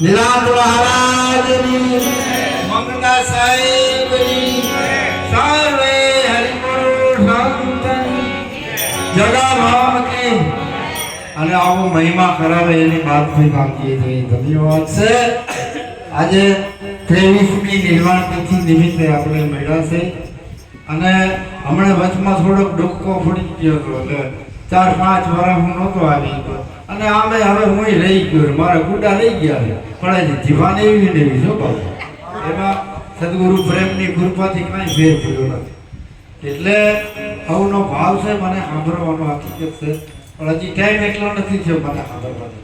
નિરાંત મહારાજની મંગળા સાહેબની સર્વે હરિપુરુષ જગા ભાવતી અને આવો મહિમા કરાવે એની વાત થી બાકી છે. ધન્યવાદ છે. આજે 23મી નિર્વાણ તિથિ નિમિત્તે આપણે મળ્યા છે અને હમણાં વચમાં થોડોક ડોકો ફૂટી ગયો હતો એટલે 4-5 વર્ષ હું નહોતો આવી ગયો અને આમે હવે હું રહી ગયો મારા ગુડા રહી ગયા પણ હજી જીવાને એવી ને એવી શું કહું એમાં સદગુરુ પ્રેમની કૃપાથી કાંઈ ફેર પડ્યો નથી એટલે હવનો ભાવ છે મને સાંભળવાનો હકીકત છે પણ હજી ટાઈમ એટલો નથી થયો મને સાંભળવાનો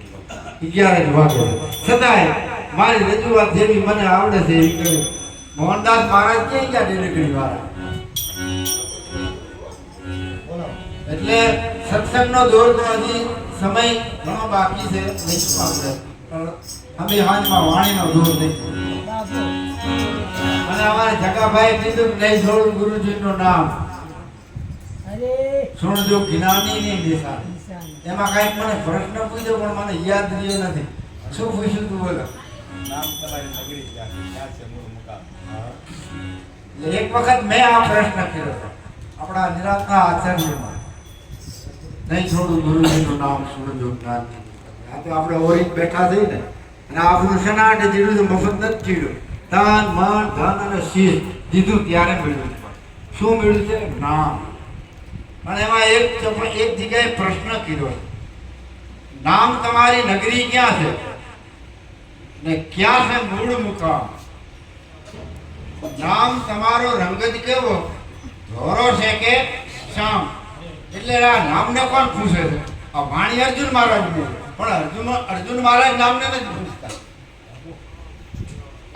11 જ વાગે છતાંય મારી રજૂઆત જેવી મને આવડે છે એવી કરું. મોહનદાસ મહારાજ ક્યાં ગયા ડિલિવરી વાળા એટલે સત્સંગનો દોર તો હજી સમય ઘણો બાકી છે લઈશું આપણે પણ અમે હાજમાં વાણીનો દોર લઈશું અને અમારે જગાભાઈ કીધું કે નહીં છોડું ગુરુજીનું નામ સુણજો જ્ઞાની ની દિશા એમાં કાંઈક મને પ્રશ્ન પૂછ્યો પણ મને યાદ રહ્યો નથી. શું પૂછ્યું તું બોલો? નામ તમારી નગરી ક્યાં છે મૂળ મુકામ? એક વખત મેં આ પ્રશ્ન કર્યો હતો આપણા નિરાંતના આચાર્યમાં નહીં છોડું ગુરુજીનું નામ સુણજો જ્ઞાની. આ તો આપણે ઓરી બેઠા થઈ ને અને આપણું શનાટ જીડું તો મફત નથી ચીડ્યું તન મન ધન અને શીશ દીધું ત્યારે મળ્યું. શું મળ્યું છે? નામ. અને એમાં એક જગ્યાએ પ્રશ્ન કર્યો નામ તમારી નગરી ક્યાં છે ને ક્યાં છે મૂળ મુકામ? નામ તમારો રંગ જ કેવો ધોરો છે કે શામ? એટલે આ નામને કોણ પૂછે છે? આ વાણી અર્જુન મહારાજ પણ અર્જુન મહારાજ નામને નથી પૂછતા.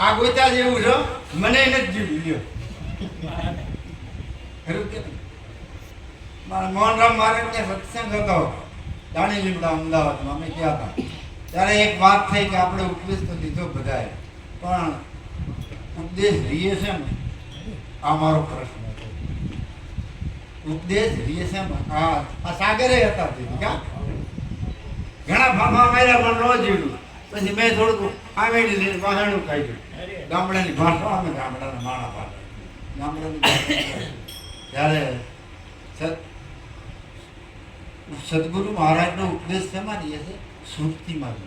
આ ગોતા જેવું છે મને નથી જીવ્યું મારા મોહનરામ મહારાજ ને સત્સંગ હતો દાણી લીમડા અમદાવાદમાં અમે ગયા હતા ત્યારે એક વાત થઈ કે આપણે ઉપદેશ તો દીધો બધાએ પણ ઉપદેશ રીએ છે ને આ મારો પ્રશ્ન હતો. ઉપદેશ રીએ છે ને આ સાગરે હતા ઘણા ફાફા માર્યા પણ ન જીવ્યું. પછી મેં થોડુંક આમેડી લઈને વાહણું કાઢ્યું ગામડાની ભાષા અમે ગામડાના માણા પાડે ગામડાની ત્યારે સદગુરુ મહારાજનો ઉપદેશ શેમાં રહે છે? સુરતીમાં રહે.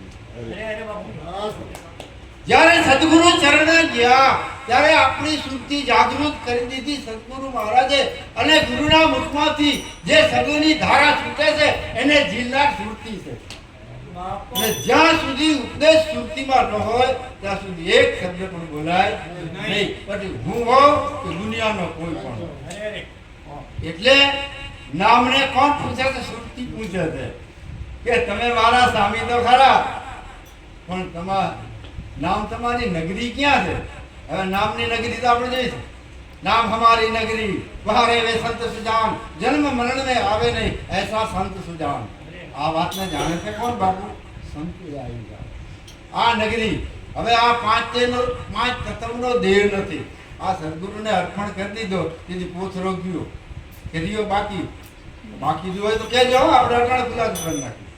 જ્યારે સદગુરુ ચરણે ગયા ત્યારે આપણી સુરતી જાગૃત કરી દીધી સદગુરુ મહારાજે અને ગુરુના મુખમાંથી જે સદગુરુની ધારા છૂટે છે એને જિલ્લા સુરતી છે. અને જ્યાં સુધી ઉપદેશ સુરતીમાં ન હોય ત્યાં સુધી એક શબ્દ પણ બોલાય નહીં. પછી હું હોઉં કે દુનિયાનો કોઈ પણ. એટલે નામને કોણ પૂછે છે? સુરતી પૂછે છે કે તમે મારા સ્વામી તો ખરા પણ નામ તમારી નગરી ક્યાં છે? હવે નામની નગરી તો આપણે જોઈશું. નામ હમારી નગરી વહારે વે સંત સુજાન જન્મ મરણ में આવે નહીં ऐसा સંત સુજાન. આ વાતને જાણે છે કોણ બાપુ? સંત આવી ગયા. આ નગરી હવે આ પાંચ તત્વનો દેહ નથી. આ સદગુરુને અર્પણ કરી દીધો તેથી પોથરો ગયો કેરીઓ બાકી જો હોય તો કહેજો આપણે અટાણે ગુલાબ કરી નાખી.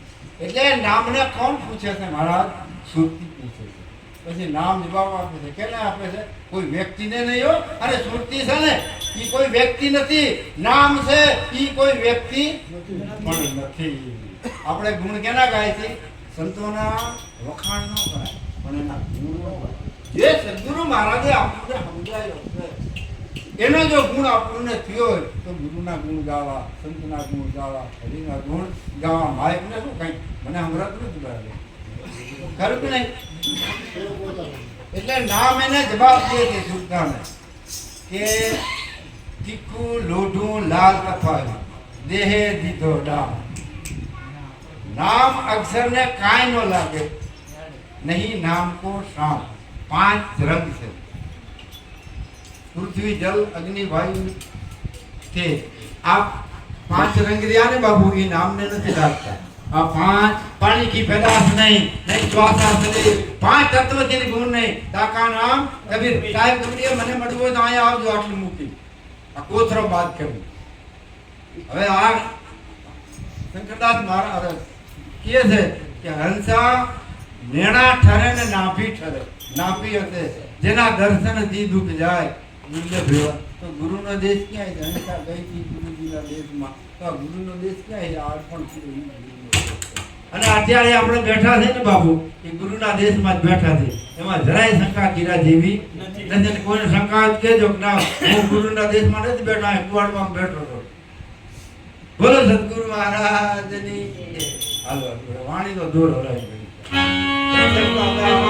એટલે નામને કોણ પૂછે છે મહારાજ? સુરતી પૂછે છે. પછી નામ જવાબ આપે છે. કેને આપે છે? કોઈ વ્યક્તિને નહીં હો. અને સુરતી છે ને એ કોઈ વ્યક્તિ નથી. નામ છે એ કોઈ વ્યક્તિ પણ નથી. આપણે ગુણ કેના ગાય છે? સંતોના વખાણ ન કરાય પણ એના ગુણ જે સદગુરુ મહારાજે આપણને સમજાયો છે એનો જો ગુણ આપણને થયો હોય તો ગુરુના ગુણ ગાવા, સંતના ગુણ ગાવા, હરિના ગુણ ગાવા. માયકને શું કઈ મને હમણાં નથી બોલાવે ખરું કે નહીં? એટલે નામ એને જવાબ દે છે સુરતાને કે તીખું લોઢું લાલ કથાયું દેહે દીધો ડામ. નામ અક્ષરને કાંઈ ન લાગે નહીં નામ કો શામ. 5 રંગ છે પૃથ્વી જલ અગ્નિ વાયુ તે આ 5 રંગ રહ્યા ને બાબુ એ નામને નથી લાગતા. આ 5 પાણી की पैदाश नहीं श्वासा शरीर 5 तत्व के गुण नहीं. ताका नाम कबीर साहेब कबीर મને મળવું હોય તો અહીંયા આવજો આટલી મૂકી આ કોથરો બાદ કરી. હવે આ શંકરદાસ મહારાજ કહે છે કે હંસા નેણા ઠરે ને નાભી ઠરે. નાભી હશે જેના દર્શન થી દુઃખ જાય. મૂલ્ય ભેવા તો ગુરુનો દેશ ક્યાં છે? હંસા ગઈ હતી ગુરુજીના દેશમાં. તો આ ગુરુનો દેશ ક્યાં છે? આ અર્પણ થયું એ ગુરુનો દેશ છે. અને અત્યારે આપણે બેઠા છે ને બાપુ, એ ગુરુના દેશમાં જ બેઠા છે. એમાં જરાય શંકા કર્યા જેવી નથી. કોઈને શંકા જ કહેજો કે ના હું ગુરુના દેશમાં નથી બેઠો, આ કુવાડમાં બેઠો હતો. બોલો સદગુરુ મહારાજની જય. હાલો વાણીનો દોર હલાવી ગયો.